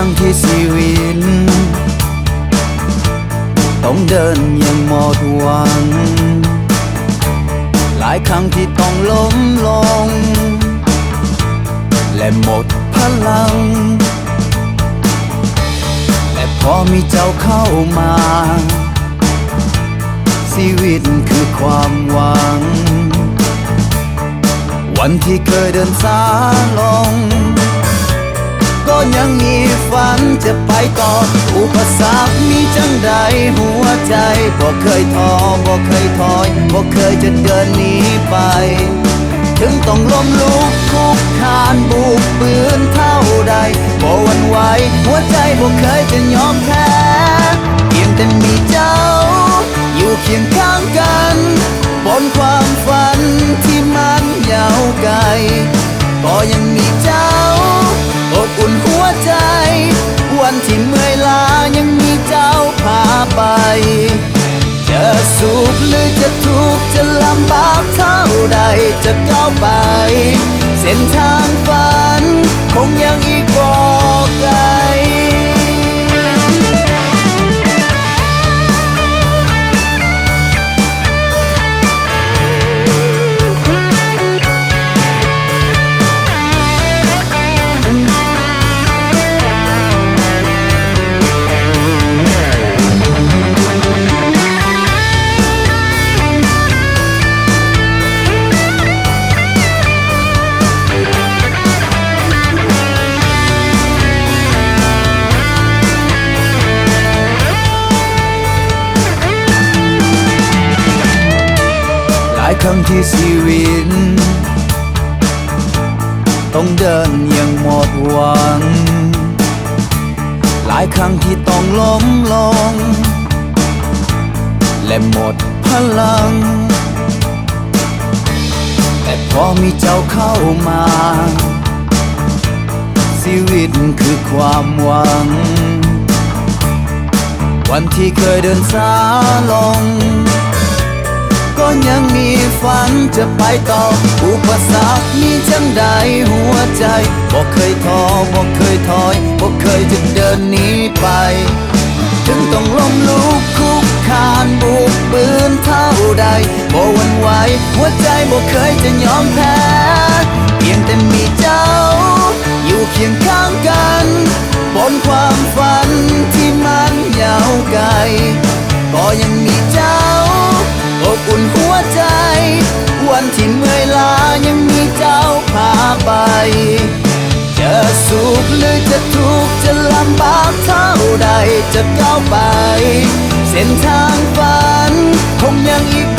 รั้งที่ชีวิตต้องเดินอย่างหมดหวังหลายครั้งที่ต้องล้มลงและหมดพลังและพอมีเจ้าเข้ามาชีวิตคือความหวังวันที่เคยเดินสายลงก็ยังมีฝันจะไปต่ออุปสรรคมีจังใดหัวใจบ่เคยท้อบ่เคยถอยบ่เคยจะเดินหนีไปถึงต้องล้มลุกคุกคานบุกปืนเท่าใดบ่หวั่นไหวหัวใจบ่เคยจะยอมแพ้เพียงแต่มีเจ้าอยู่เคียงข้างกันบนความฝันที่มันยาวไกลก็ยังมีเจ้าอบอุ่นหัวใจวันที่เมื่อยล้ายังมีเจ้าพาไปจะสุขหรือจะทุกข์จะลำบากเท่าใดจะก้าวไปเส้นทางฝันคงยังอีกบ่ไกลหลายครั้งที่ชีวิตต้องเดินอย่างหมดหวังหลายครั้งที่ต้องล้มลงและหมดพลังแต่พอมีเจ้าเข้ามาชีวิตคือความหวังวันที่เคยเดินสายลงก็ยังมีฝันจะไปต่ออุปสรรคมีจังใดหัวใจบ่เคยท้อบ่เคยถอยบ่เคยจะเดินหนีไปถึงต้องล้มลุกคุกคานบุกปืนเท่าใดบ่หวั่นไหวหัวใจบ่เคยจะยอมแพ้เพียงแต่มีเจ้าอยู่เคียงข้างกันบนความฝันที่มันยาวไกลก็ยังมีเจ้าอบอุ่นหัวใจวันที่เมื่อยล้ายังมีเจ้าพาไปจะสุขหรือจะทุกข์จะลำบากเท่าใดจะก้าวไปเส้นทางฝันคงยังอีก